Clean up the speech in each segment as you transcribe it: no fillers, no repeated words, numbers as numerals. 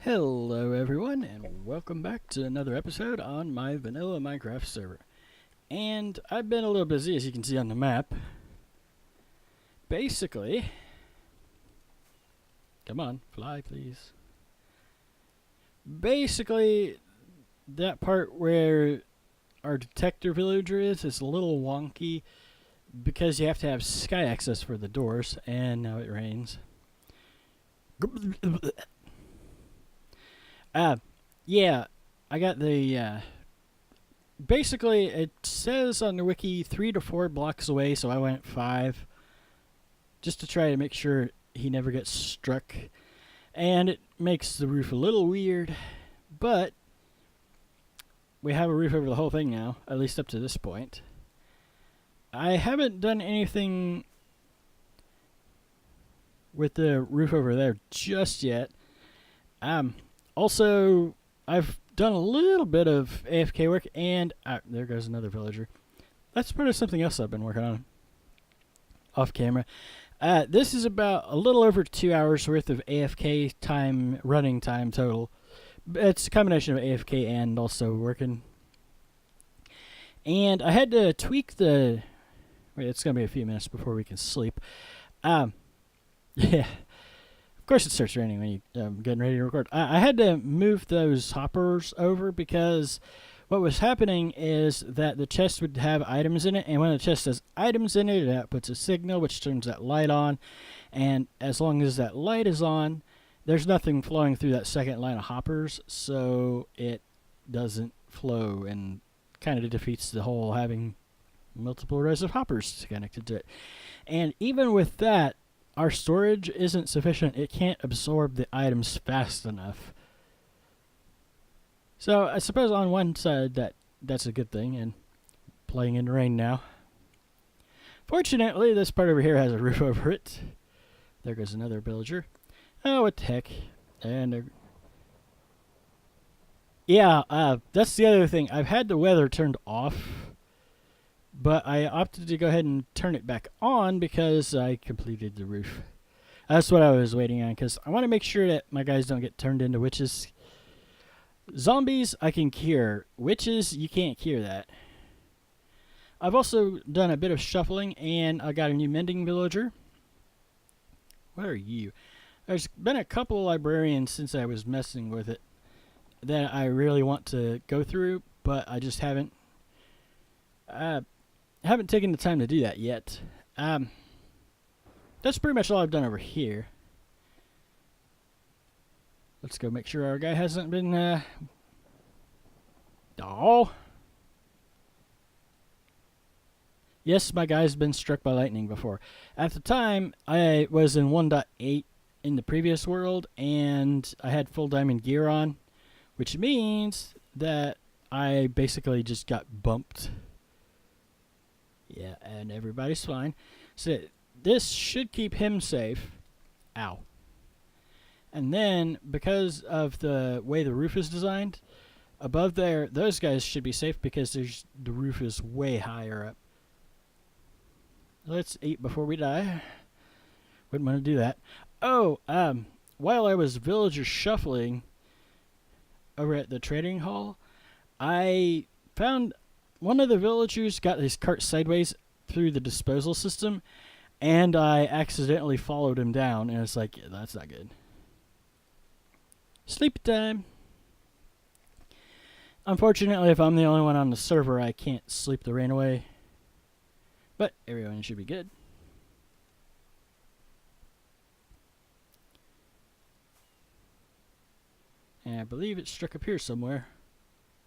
Hello everyone, and welcome back to another episode on my vanilla Minecraft server. And I've been a little busy, as you can see on the map. Basically, come on, fly please. Basically, that part where our detector villager is a little wonky because you have to have sky access for the doors, and now it rains. Yeah, I got the, basically, it says on the wiki 3 to 4 blocks away, so I went 5, just to try to make sure he never gets struck. And it makes the roof a little weird, but we have a roof over the whole thing now, at least up to this point. I haven't done anything with the roof over there just yet. Also, I've done a little bit of AFK work, and there goes another villager. That's part of something else I've been working on off camera. This is about a little over 2 hours worth of AFK time, running time total. It's a combination of AFK and also working. And I had to tweak the... Wait, it's going to be a few minutes before we can sleep. Yeah. Of course it starts raining when you're getting ready to record. I had to move those hoppers over because what was happening is that the chest would have items in it, and when the chest has items in it, it outputs a signal which turns that light on, and as long as that light is on, there's nothing flowing through that second line of hoppers, so it doesn't flow and kind of defeats the whole having multiple rows of hoppers connected to it. And even with that, our storage isn't sufficient. It can't absorb the items fast enough. So I suppose on one side that's a good thing, and playing in the rain now. Fortunately, this part over here has a roof over it. There goes another villager. Oh, what the heck. And yeah, that's the other thing. I've had the weather turned off, but I opted to go ahead and turn it back on because I completed the roof. That's what I was waiting on, because I want to make sure that my guys don't get turned into witches. Zombies, I can cure. Witches, you can't cure that. I've also done a bit of shuffling, and I got a new mending villager. What are you? There's been a couple of librarians since I was messing with it that I really want to go through, but I just haven't. Haven't taken the time to do that yet. That's pretty much all I've done over here. Let's go make sure our guy hasn't been, Oh! Yes, my guy's been struck by lightning before. At the time, I was in 1.8 in the previous world, and I had full diamond gear on, which means that I basically just got bumped. Yeah, and everybody's fine. So this should keep him safe. Ow. And then, because of the way the roof is designed, above there, those guys should be safe because the roof is way higher up. Let's eat before we die. Wouldn't want to do that. Oh, while I was villager shuffling over at the trading hall, I found one of the villagers got his cart sideways through the disposal system, and I accidentally followed him down, and it's like, yeah, that's not good. Sleep time. Unfortunately, if I'm the only one on the server, I can't sleep the rain away. But everyone should be good. And I believe it struck up here somewhere.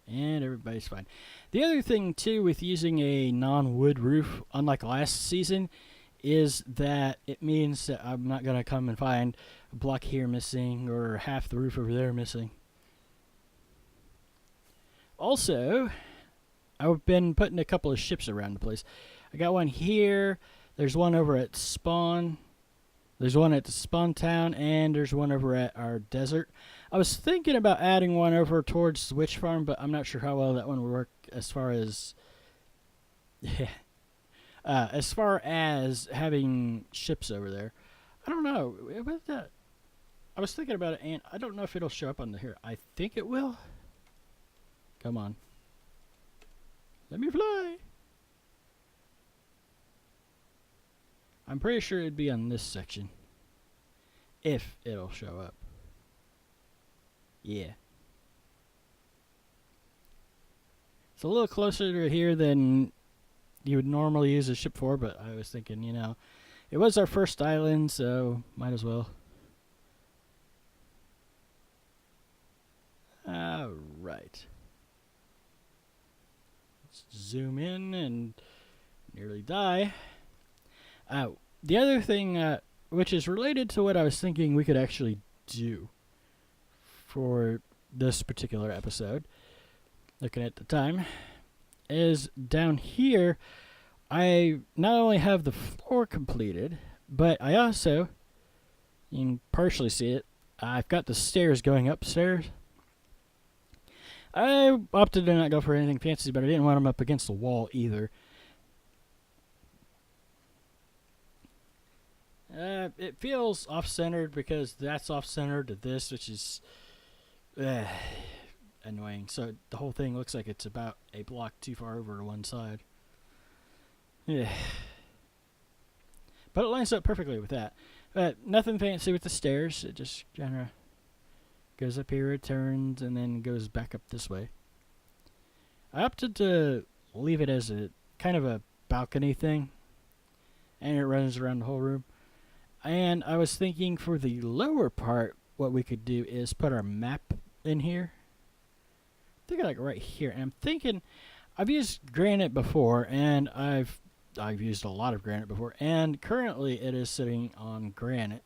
And everybody's fine. The other thing, too, with using a non-wood roof, unlike last season, is that it means that I'm not going to come and find a block here missing or half the roof over there missing. Also, I've been putting a couple of ships around the place. I got one here. There's one over at Spawn. There's one at the Spawn Town, and there's one over at our desert. I was thinking about adding one over towards the Witch Farm, but I'm not sure how well that one would work as far as... as far as having ships over there. I don't know. What that? I was thinking about it, and I don't know if it'll show up on here. I think it will. Come on. Let me fly. I'm pretty sure it'd be on this section. If it'll show up. Yeah. It's a little closer to here than you would normally use a ship for, but I was thinking, you know, it was our first island, so might as well. Alright. Let's zoom in and nearly die. The other thing, which is related to what I was thinking we could actually do for this particular episode, looking at the time, is down here, I not only have the floor completed, but I also, you can partially see it, I've got the stairs going upstairs. I opted to not go for anything fancy, but I didn't want them up against the wall either. It feels off-centered because that's off-centered to this, which is annoying. So the whole thing looks like it's about a block too far over to one side. Yeah. But it lines up perfectly with that. Nothing fancy with the stairs. It just kind of goes up here, returns, and then goes back up this way. I opted to leave it as a kind of a balcony thing, and it runs around the whole room. And I was thinking for the lower part, what we could do is put our map in here. I think like right here. And I'm thinking, I've used granite before, and I've used a lot of granite before, and currently it is sitting on granite.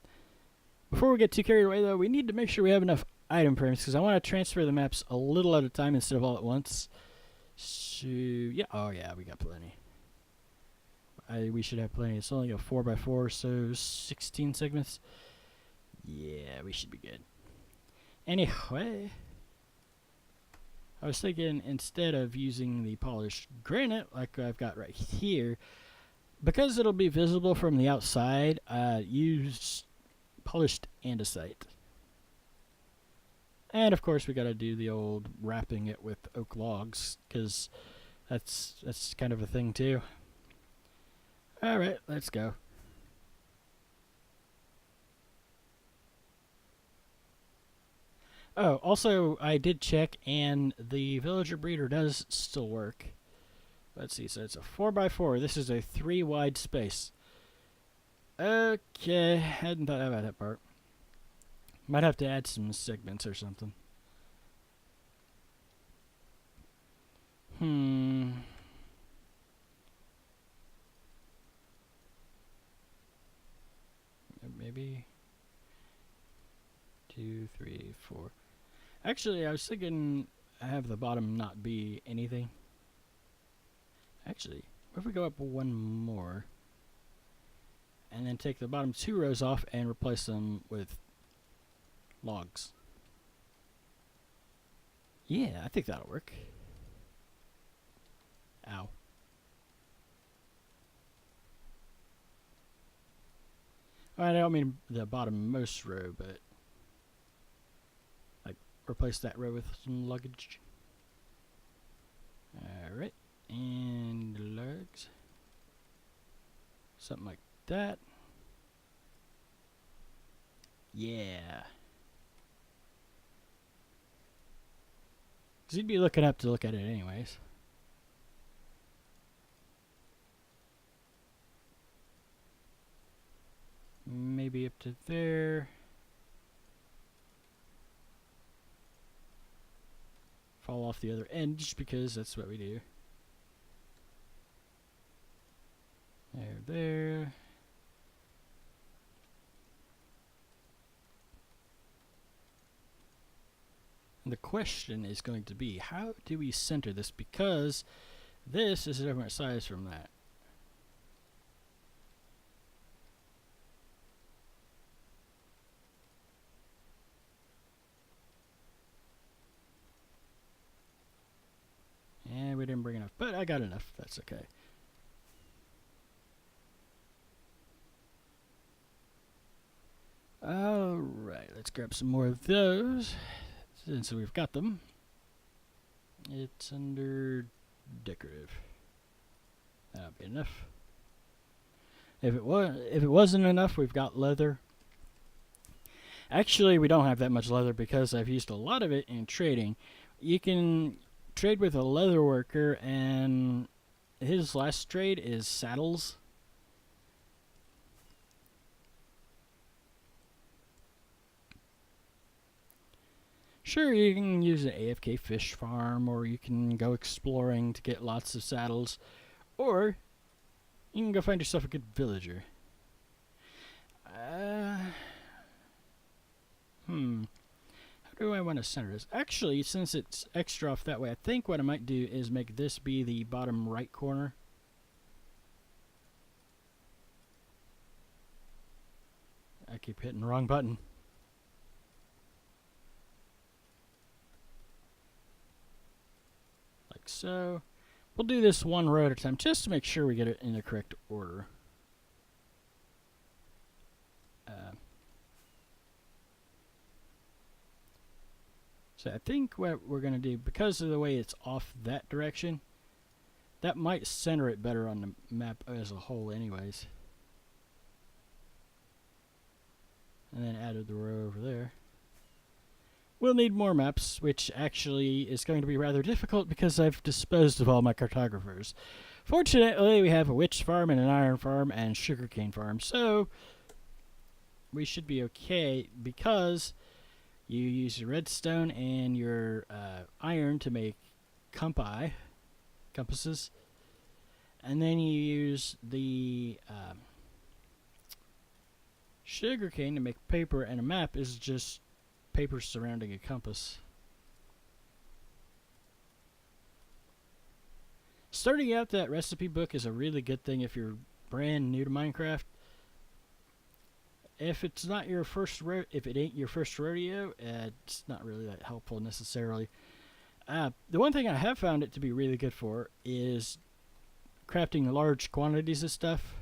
Before we get too carried away, though, we need to make sure we have enough item frames, because I want to transfer the maps a little at a time instead of all at once. So, yeah. Oh, yeah, we got plenty. We should have plenty. It's only a 4x4, so 16 segments. Yeah, we should be good. Anyway, I was thinking instead of using the polished granite like I've got right here, because it'll be visible from the outside, use polished andesite. And of course, we got to do the old wrapping it with oak logs, because that's kind of a thing too. Alright, let's go. Oh, also, I did check, and the villager breeder does still work. Let's see, so it's a 4x4. This is a 3 wide space. Okay, hadn't thought about that part. Might have to add some segments or something. Maybe 2, 3, 4. Actually, I was thinking I have the bottom not be anything. Actually, what if we go up one more and then take the bottom 2 rows off and replace them with logs? Yeah, I think that'll work. Ow. I don't mean the bottom most row, but like replace that row with some luggage. Alright, and lugs. Something like that. Yeah. Because you'd be looking up to look at it anyways. Maybe up to there. Fall off the other end just because that's what we do. There. And the question is going to be, how do we center this? Because this is a different size from that. And we didn't bring enough, but I got enough. That's okay. Alright, let's Let's grab some more of those since we've got them. It's under decorative. That'll be enough. If it wasn't enough, we've got leather. Actually, we don't have that much leather because I've used a lot of it in trading. You can trade with a leather worker, and his last trade is saddles. Sure, you can use an AFK fish farm, or you can go exploring to get lots of saddles, or you can go find yourself a good villager. How do I want to center this? Actually, since it's extra off that way, I think what I might do is make this be the bottom right corner. I keep hitting the wrong button. Like so. We'll do this one row at a time just to make sure we get it in the correct order. So I think what we're going to do, because of the way it's off that direction, that might center it better on the map as a whole anyways. And then added the row over there. We'll need more maps, which actually is going to be rather difficult because I've disposed of all my cartographers. Fortunately, we have a witch farm and an iron farm and sugarcane farm, so we should be okay because you use your redstone and your iron to make compasses, and then you use the sugarcane to make paper, and a map is just paper surrounding a compass. Starting out that recipe book is a really good thing if you're brand new to Minecraft. If it's not your first if it ain't your first rodeo, it's not really that helpful necessarily. The one thing I have found it to be really good for is crafting large quantities of stuff.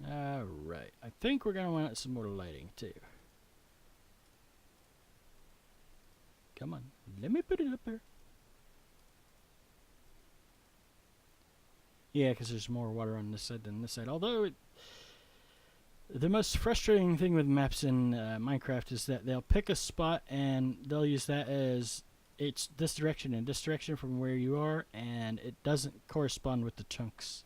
Alright, I think we're going to want some more lighting too. Come on, let me put it up there. Yeah, because there's more water on this side than this side. Although, the most frustrating thing with maps in Minecraft is that they'll pick a spot and they'll use that as it's this direction and this direction from where you are, and it doesn't correspond with the chunks.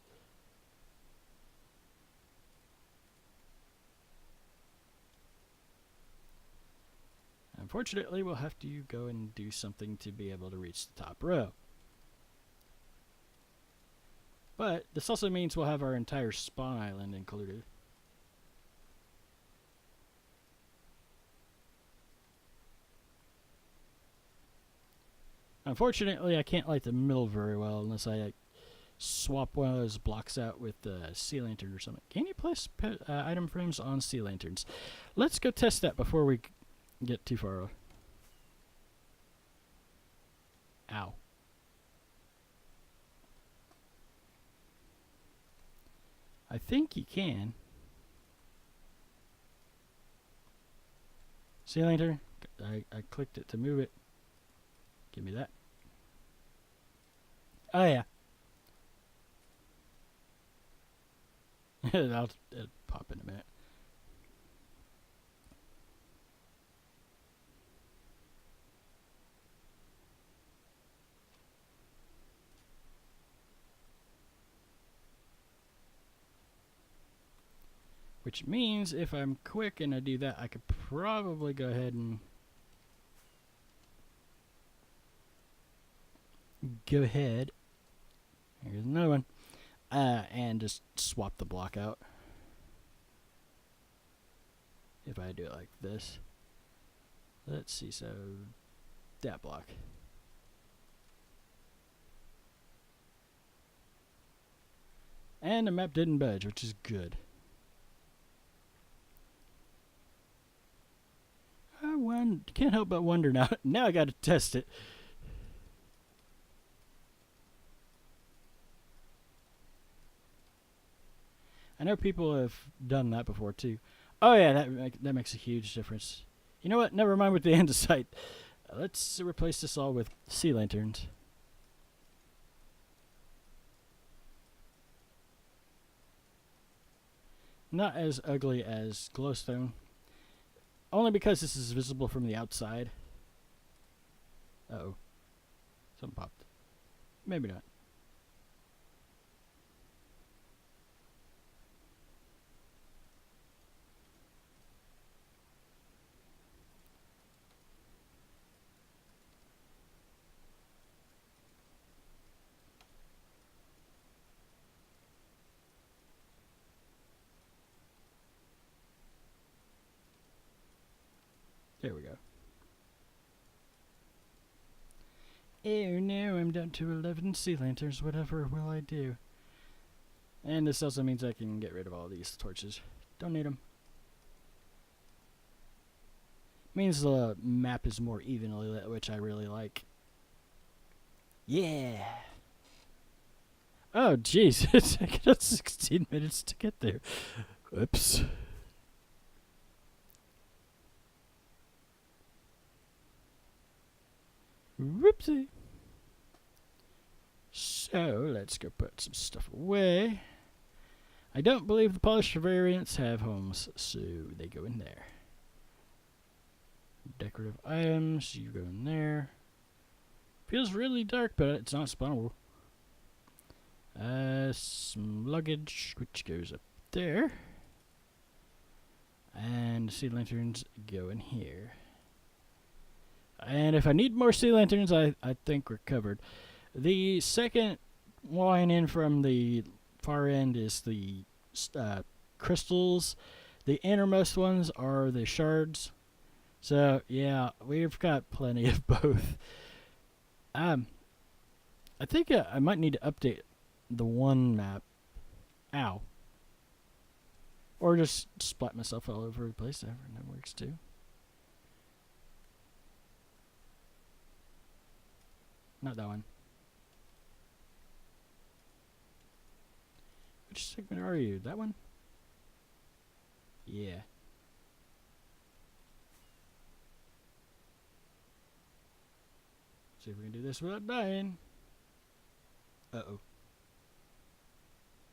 Unfortunately, we'll have to go and do something to be able to reach the top row. But this also means we'll have our entire spawn island included. Unfortunately, I can't light the middle very well unless I swap one of those blocks out with a sea lantern or something. Can you place item frames on sea lanterns? Let's go test that before we get too far. Ow. I think you can. Sea lantern. I clicked it to move it. Give me that. Oh yeah. it'll pop in a minute. Which means if I'm quick and I do that, I could probably go ahead and here's another one, and just swap the block out. If I do it like this, let's see, so that block. And the map didn't budge, which is good. Can't help but wonder now. Now I got to test it. know people have done that before too. Oh yeah, that makes a huge difference. You know what? Never mind with the andesite. Let's replace this all with sea lanterns. Not as ugly as glowstone. Only because this is visible from the outside. Uh-oh. Something popped. Maybe not. There we go. Oh no, I'm down to 11 sea lanterns. Whatever will I do? And this also means I can get rid of all these torches. Don't need them. Means the map is more evenly lit, which I really like. Yeah. Oh jeez, it's taken us 16 minutes to get there. Oops. Whoopsie. So, let's go put some stuff away. I don't believe the polished variants have homes, so they go in there. Decorative items, you go in there. Feels really dark, but it's not spawnable. Some luggage, which goes up there. And sea lanterns go in here. And if I need more sea lanterns, I think we're covered. The second line in from the far end is the crystals. The innermost ones are the shards. So, yeah, we've got plenty of both. I think I might need to update the one map. Ow. Or just splat myself all over the place. That works too. Not that one. Which segment are you? That one? Yeah. See if we can do this without dying. Uh-oh.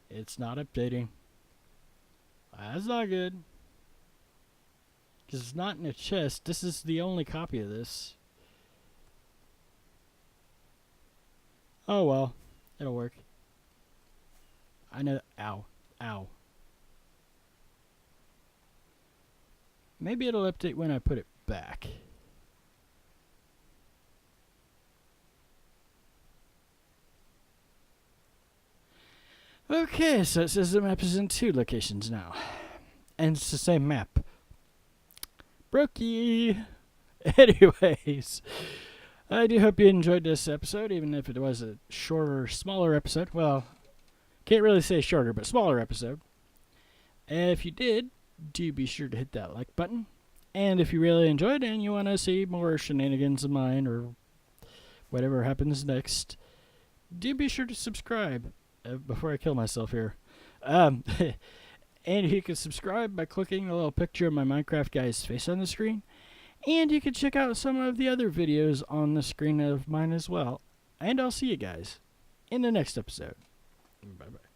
It's not updating. That's not good. Because it's not in a chest. This is the only copy of this. Oh well. It'll work. I know. Ow. Ow. Maybe it'll update when I put it back. Okay, so it says the map is in 2 locations now. And it's the same map. Brokey! Anyways, I do hope you enjoyed this episode, even if it was a shorter, smaller episode. Well, can't really say shorter, but smaller episode. And if you did, do be sure to hit that like button. And if you really enjoyed and you want to see more shenanigans of mine or whatever happens next, do be sure to subscribe. Before I kill myself here. And you can subscribe by clicking the little picture of my Minecraft guy's face on the screen. And you can check out some of the other videos on the screen of mine as well. And I'll see you guys in the next episode. Bye-bye.